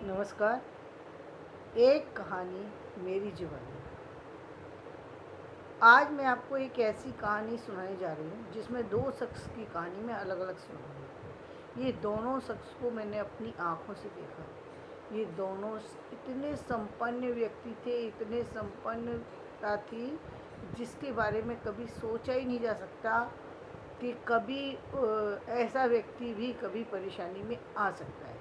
नमस्कार। एक कहानी मेरी जुबानी। आज मैं आपको एक ऐसी कहानी सुनाने जा रही हूँ जिसमें दो शख्स की कहानी मैं अलग अलग सुनाऊंगी। ये दोनों शख्स को मैंने अपनी आँखों से देखा। ये दोनों इतने संपन्न व्यक्ति थे, इतने संपन्नता थी जिसके बारे में कभी सोचा ही नहीं जा सकता कि कभी ऐसा व्यक्ति भी कभी परेशानी में आ सकता है।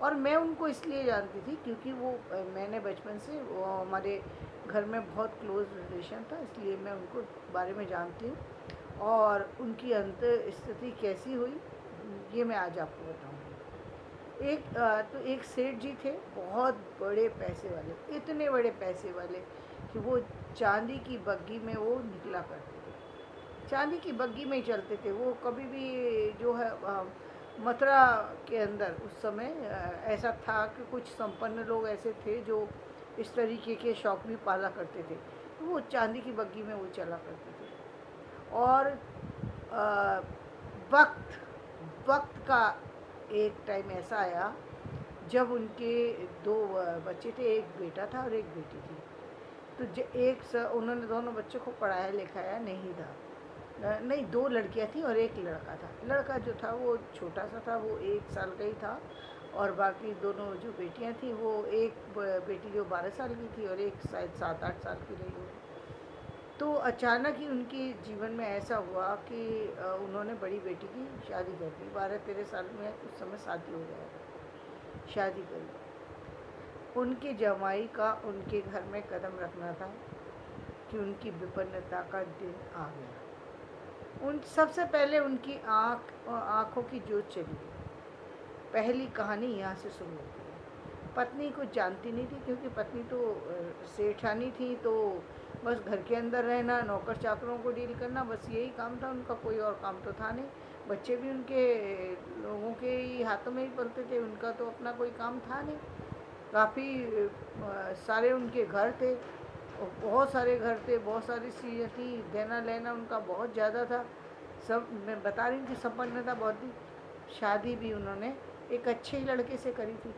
और मैं उनको इसलिए जानती थी क्योंकि वो मैंने बचपन से वो हमारे घर में बहुत क्लोज रिलेशन था, इसलिए मैं उनको बारे में जानती हूँ। और उनकी अंत स्थिति कैसी हुई ये मैं आज आपको बताऊँगी। तो एक सेठ जी थे, बहुत बड़े पैसे वाले, इतने बड़े पैसे वाले कि वो चांदी की बग्गी में वो निकला करते थे। चांदी की बग्गी में ही चलते थे वो। कभी भी जो है मथुरा के अंदर उस समय ऐसा था कि कुछ संपन्न लोग ऐसे थे जो इस तरीके के शौक भी पाला करते थे, तो वो चांदी की बग्गी में वो चला करते थे। और अ, वक्त वक्त का एक टाइम ऐसा आया जब उनके दो बच्चे थे, एक बेटा था और एक बेटी थी। तो उन्होंने दोनों बच्चों को पढ़ाया लिखाया नहीं था। नहीं, दो लड़कियां थी और एक लड़का था। लड़का जो था वो छोटा सा था, वो 1 साल का ही था। और बाकी दोनों जो बेटियां थी वो एक बेटी जो 12 साल की थी और एक शायद 7-8 साल की रही हो। तो अचानक ही उनके जीवन में ऐसा हुआ कि उन्होंने बड़ी बेटी की शादी कर दी। 12-13 साल में उस समय शादी हो गया, शादी करी। उनके जमाई का उनके घर में कदम रखना था कि उनकी विपन्नता का दिन आ गया। उन सबसे पहले उनकी आँखों की जोत चली गई। पहली कहानी यहाँ से शुरू होती है। पत्नी कुछ जानती नहीं थी क्योंकि पत्नी तो सेठानी थी, तो बस घर के अंदर रहना, नौकर चाकरों को डील करना, बस यही काम था उनका। कोई और काम तो था नहीं। बच्चे भी उनके लोगों के ही हाथों में ही पलते थे, उनका तो अपना कोई काम था नहीं। काफ़ी सारे उनके घर थे, और बहुत सारे घर थे, बहुत सारी चीज़ें थी, देना लेना उनका बहुत ज़्यादा था। सब मैं बता रही थी, संपन्नता बहुत थी। शादी भी उन्होंने एक अच्छे लड़के से करी थी,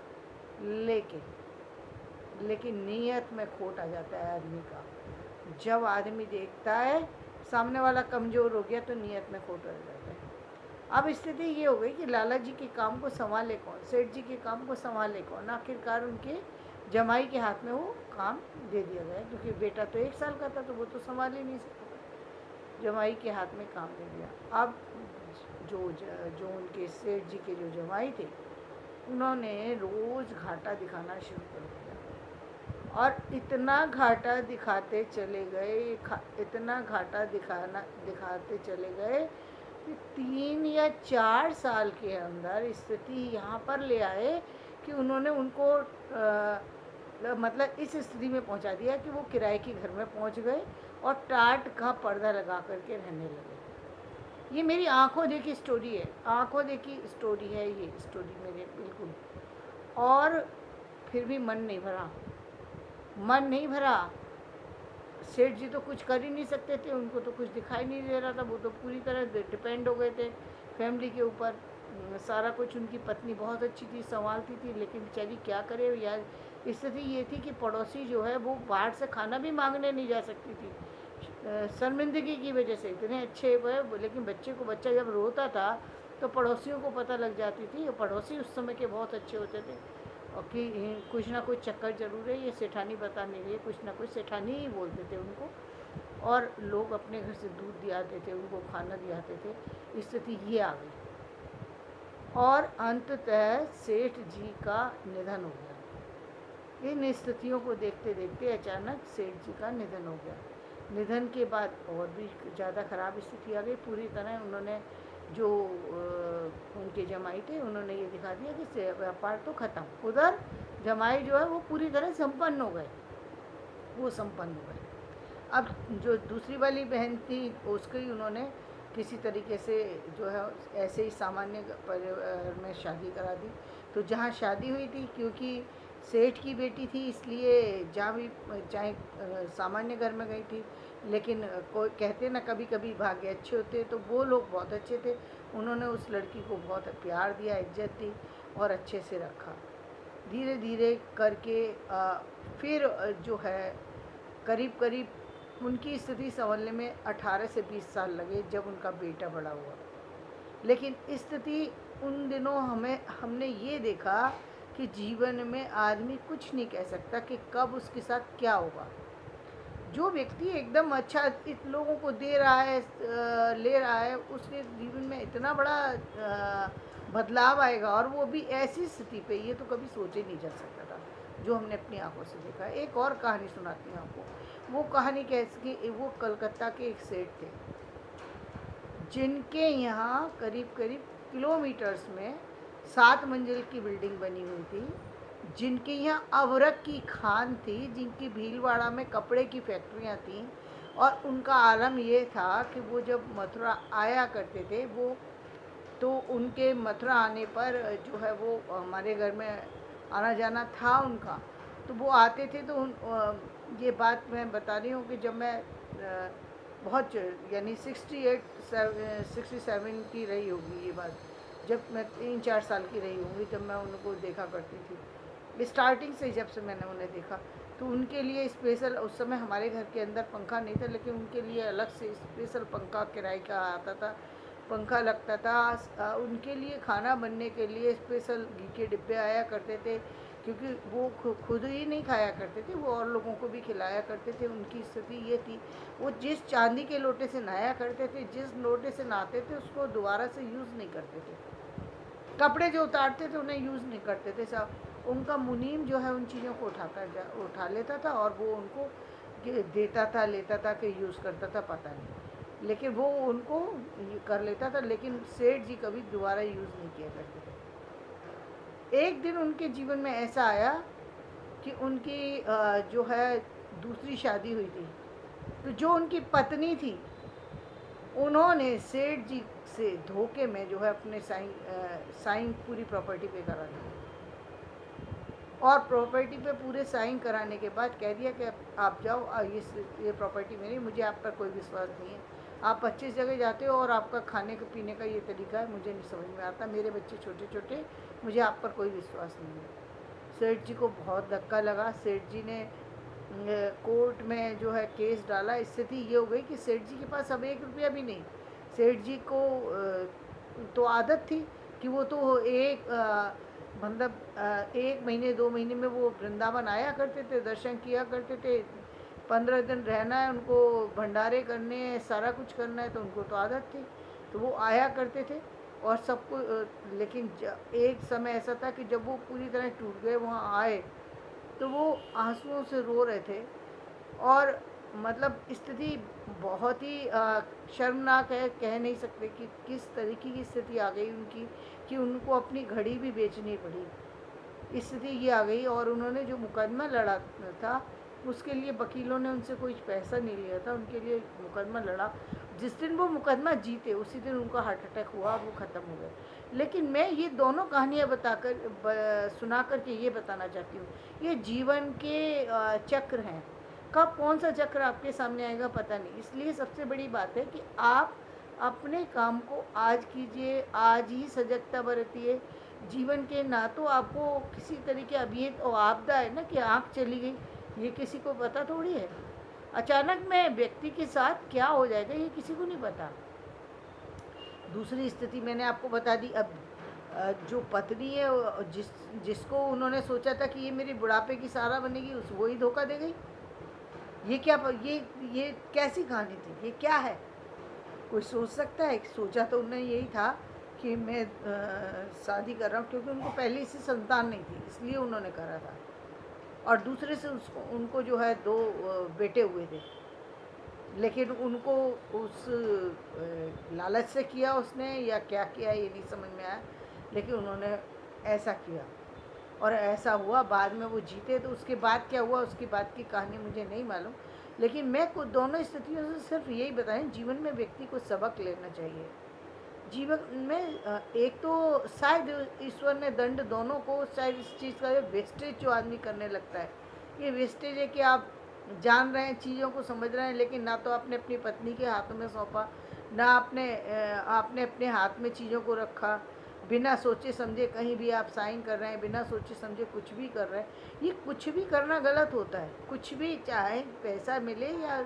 लेकिन लेकिन नीयत में खोट आ जाता है आदमी का। जब आदमी देखता है सामने वाला कमज़ोर हो गया तो नीयत में खोट आ जाता है। अब स्थिति ये हो गई कि लाला जी के काम को संभाले कौन, सेठ जी के काम को संभाले कौन। आखिरकार उनके जमाई के हाथ में वो काम दे दिया गया, क्योंकि बेटा तो 1 साल का था तो वो तो संभाल ही नहीं सकता। जमाई के हाथ में काम दे दिया। अब जो उनके सेठ जी के जो जमाई थे, उन्होंने रोज़ घाटा दिखाना शुरू कर दिया। और इतना घाटा दिखाते चले गए, इतना घाटा दिखाते चले गए कि 3 या 4 साल के अंदर स्थिति यहाँ पर ले आए कि उन्होंने उनको मतलब इस स्थिति में पहुँचा दिया कि वो किराए के घर में पहुँच गए और टाट का पर्दा लगा करके रहने लगे। ये मेरी आंखों देखी स्टोरी है, आंखों देखी स्टोरी है ये स्टोरी मेरे, बिल्कुल। और फिर भी मन नहीं भरा, मन नहीं भरा। सेठ जी तो कुछ कर ही नहीं सकते थे, उनको तो कुछ दिखाई नहीं दे रहा था। वो तो पूरी तरह डिपेंड हो गए थे फैमिली के ऊपर। सारा कुछ उनकी पत्नी बहुत अच्छी थी, संभालती थी, लेकिन बेचारी क्या करे यार। स्थिति ये थी कि पड़ोसी जो है वो बाहर से खाना भी मांगने नहीं जा सकती थी, शर्मिंदगी की वजह से। इतने अच्छे हुए, लेकिन बच्चा जब रोता था तो पड़ोसियों को पता लग जाती थी। पड़ोसी उस समय के बहुत अच्छे होते थे, और कि कुछ ना कुछ चक्कर जरूर है, ये सेठानी बता नहीं रही है, कुछ ना कुछ सेठानी ही बोलते थे उनको। और लोग अपने घर से दूध दियाते थे, उनको खाना दियाते थे। स्थिति ये आ गई और अंततः सेठ जी का निधन हो गया। इन स्थितियों को देखते देखते अचानक सेठ जी का निधन हो गया। निधन के बाद और भी ज़्यादा ख़राब स्थिति आ गई। पूरी तरह उन्होंने जो उनके जमाई थे, उन्होंने ये दिखा दिया कि व्यापार तो ख़त्म। उधर जमाई जो है वो पूरी तरह संपन्न हो गए, वो संपन्न हो गए। अब जो दूसरी वाली बहन थी उसको ही उन्होंने किसी तरीके से जो है ऐसे ही सामान्य परिवार में शादी करा दी। तो जहाँ शादी हुई थी, क्योंकि सेठ की बेटी थी, इसलिए जहाँ भी चाहे सामान्य घर में गई थी, लेकिन कोई कहते ना कभी कभी भाग्य अच्छे होते, तो वो लोग बहुत अच्छे थे। उन्होंने उस लड़की को बहुत प्यार दिया, इज्जत दी और अच्छे से रखा। धीरे धीरे करके फिर जो है करीब करीब उनकी स्थिति संभलने में 18 से 20 साल लगे जब उनका बेटा बड़ा हुआ। लेकिन स्थिति उन दिनों हमने ये देखा कि जीवन में आदमी कुछ नहीं कह सकता कि कब उसके साथ क्या होगा। जो व्यक्ति एकदम अच्छा लोगों को दे रहा है, ले रहा है, उसके जीवन में इतना बड़ा बदलाव आएगा, और वो भी ऐसी स्थिति पे, ये तो कभी सोचे नहीं जा सकता था, जो हमने अपनी आंखों से देखा। एक और कहानी सुनाती हूँ आपको। वो कहानी कैसी कि वो कलकत्ता के एक सेठ थे, जिनके यहाँ करीब करीब किलोमीटर्स में 7 मंजिल की बिल्डिंग बनी हुई थी, जिनके यहाँ अवरक की खान थी, जिनकी भीलवाड़ा में कपड़े की फैक्ट्रियाँ थीं, और उनका आलम ये था कि वो जब मथुरा आया करते थे, वो तो उनके मथुरा आने पर जो है वो हमारे घर में आना जाना था उनका, तो वो आते थे। तो ये बात मैं बता रही हूँ कि जब मैं बहुत यानी 67 की रही होगी ये बात, जब मैं 3-4 साल की रही होंगी, तब मैं उनको देखा करती थी। स्टार्टिंग से जब से मैंने उन्हें देखा, तो उनके लिए स्पेशल, उस समय हमारे घर के अंदर पंखा नहीं था, लेकिन उनके लिए अलग से स्पेशल पंखा किराए का आता था, पंखा लगता था। उनके लिए खाना बनने के लिए स्पेशल घी के डिब्बे आया करते थे, क्योंकि वो खुद ही नहीं खाया करते थे, वो और लोगों को भी खिलाया करते थे। उनकी स्थिति ये थी, वो जिस चांदी के लोटे से नहाया करते थे, जिस लोटे से नहाते थे, उसको दोबारा से यूज़ नहीं करते थे। कपड़े जो उतारते थे उन्हें यूज़ नहीं करते थे। सब उनका मुनीम जो है उन चीज़ों को उठा लेता था, और वो उनको देता था, लेता था कि यूज़ करता था, पता नहीं, लेकिन वो उनको कर लेता था। लेकिन सेठ जी कभी दोबारा यूज़ नहीं किया करते थे। एक दिन उनके जीवन में ऐसा आया कि उनकी जो है दूसरी शादी हुई थी, तो जो उनकी पत्नी थी, उन्होंने सेठ जी से धोखे में जो है अपने साइन पूरी प्रॉपर्टी पे करा दी, और प्रॉपर्टी पे पूरे साइन कराने के बाद कह दिया कि आप जाओ, ये प्रॉपर्टी मेरी, मुझे आप पर कोई विश्वास नहीं है, आप 25 जगह जाते हो और आपका खाने का पीने का ये तरीका है, मुझे नहीं समझ में आता, मेरे बच्चे छोटे छोटे, मुझे आप पर कोई विश्वास नहीं है। सेठ जी को बहुत धक्का लगा। सेठ जी ने कोर्ट में जो है केस डाला। स्थिति ये हो गई कि सेठ जी के पास अब 1 रुपया भी नहीं। सेठ जी को तो आदत थी कि वो तो मतलब 1 महीने 2 महीने में वो वृंदावन आया करते थे, दर्शन किया करते थे। 15 दिन रहना है उनको, भंडारे करने हैं, सारा कुछ करना है, तो उनको तो आदत थी, तो वो आया करते थे और सबको। लेकिन एक समय ऐसा था कि जब वो पूरी तरह टूट गए, वहाँ आए, तो वो आंसुओं से रो रहे थे, और मतलब स्थिति बहुत ही शर्मनाक है, कह नहीं सकते कि किस तरीके की स्थिति आ गई उनकी, कि उनको अपनी घड़ी भी बेचनी पड़ी। स्थिति ये आ गई, और उन्होंने जो मुकदमा लड़ा था, उसके लिए वकीलों ने उनसे कोई पैसा नहीं लिया था, उनके लिए मुकदमा लड़ा। जिस दिन वो मुकदमा जीते, उसी दिन उनका हार्ट अटैक हुआ और वो ख़त्म हो गए। लेकिन मैं ये दोनों कहानियाँ सुना कर के ये बताना चाहती हूँ, ये जीवन के चक्र हैं। कब कौन सा चक्र आपके सामने आएगा पता नहीं। इसलिए सबसे बड़ी बात है कि आप अपने काम को आज कीजिए, आज ही सजगता बरतिए। जीवन के ना तो आपको किसी तरीके, अभी एक आपदा है ना कि आँख चली गई, ये किसी को पता थोड़ी है। अचानक में व्यक्ति के साथ क्या हो जाएगा ये किसी को नहीं पता। दूसरी स्थिति मैंने आपको बता दी। अब जो पत्नी है, जिसको उन्होंने सोचा था कि ये मेरी बुढ़ापे की सहारा बनेगी, उस वो ही धोखा दे गई। ये क्या, ये कैसी कहानी थी, ये क्या है? कोई सोच सकता है? सोचा तो उन्होंने यही था कि मैं शादी कर रहा हूँ, क्योंकि उनको पहले से संतान नहीं थी, इसलिए उन्होंने करा था। और दूसरे से उनको जो है 2 बेटे हुए थे, लेकिन उनको उस लालच से किया उसने, या क्या किया ये नहीं समझ में आया, लेकिन उन्होंने ऐसा किया और ऐसा हुआ। बाद में वो जीते, तो उसके बाद क्या हुआ, उसके बाद की कहानी मुझे नहीं मालूम। लेकिन मैं कुछ दोनों स्थितियों से सिर्फ यही बताएं, जीवन में व्यक्ति को सबक लेना चाहिए। जीवन में एक तो शायद ईश्वर ने दंड दोनों को, शायद इस चीज़ का वेस्टेज जो आदमी करने लगता है, ये वेस्टेज है कि आप जान रहे हैं, चीज़ों को समझ रहे हैं, लेकिन ना तो आपने अपनी पत्नी के हाथों में सौंपा, ना आपने अपने हाथ में चीज़ों को रखा, बिना सोचे समझे कहीं भी आप साइन कर रहे हैं, बिना सोचे समझे कुछ भी कर रहे हैं, ये कुछ भी करना गलत होता है। कुछ भी, चाहे पैसा मिले या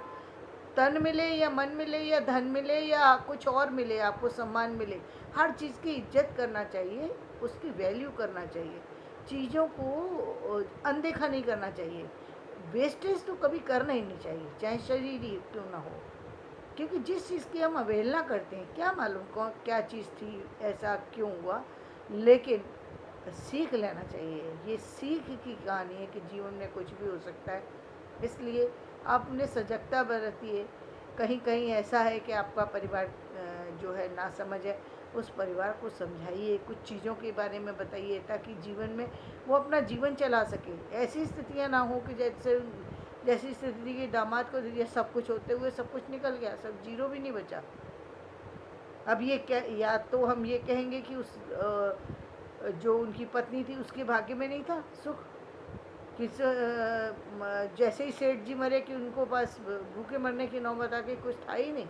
तन मिले या मन मिले या धन मिले या कुछ और मिले, आपको सम्मान मिले, हर चीज़ की इज्जत करना चाहिए, उसकी वैल्यू करना चाहिए, चीज़ों को अनदेखा नहीं करना चाहिए। वेस्टेज तो कभी करना ही नहीं चाहिए, चाहे शरीर ही क्यों ना हो, क्योंकि जिस चीज़ की हम अवहेलना करते हैं, क्या मालूम कौन क्या चीज़ थी, ऐसा क्यों हुआ, लेकिन सीख लेना चाहिए। ये सीख की कहानी है कि जीवन में कुछ भी हो सकता है, इसलिए आपने सजगता बरतिए। कहीं कहीं ऐसा है कि आपका परिवार जो है ना समझ है, उस परिवार को समझाइए, कुछ चीज़ों के बारे में बताइए, ताकि जीवन में वो अपना जीवन चला सके। ऐसी स्थितियां ना हो कि जैसी स्थिति की दामाद को दिया, सब कुछ होते हुए सब कुछ निकल गया, सब जीरो भी नहीं बचा। अब ये क्या, या तो हम ये कहेंगे कि उस जो उनकी पत्नी थी उसके भाग्य में नहीं था सुख, कि जैसे ही सेठ जी मरे कि उनको पास भूखे मरने की नौबत आ गई, कुछ था ही नहीं।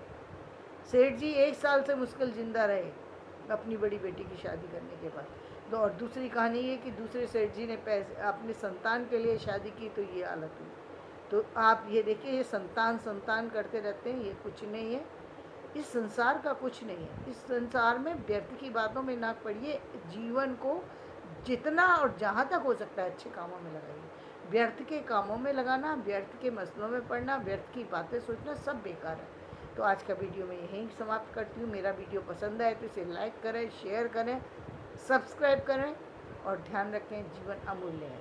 सेठ जी 1 साल से मुश्किल ज़िंदा रहे अपनी बड़ी बेटी की शादी करने के बाद। तो और दूसरी कहानी ये कि दूसरे सेठ जी ने पैसे अपने संतान के लिए शादी की, तो ये हालत हुई। तो आप ये देखिए, ये संतान संतान करते रहते हैं, ये कुछ नहीं है, इस संसार का कुछ नहीं है। इस संसार में व्यर्थ की बातों में ना पड़िए, जीवन को जितना और जहाँ तक हो सकता है अच्छे कामों में लगाइए। व्यर्थ के कामों में लगाना, व्यर्थ के मसलों में पड़ना, व्यर्थ की बातें सोचना, सब बेकार है। तो आज का वीडियो मैं यहीं समाप्त करती हूँ। मेरा वीडियो पसंद आए तो इसे लाइक करें, शेयर करें, सब्सक्राइब करें और ध्यान रखें, जीवन अमूल्य है।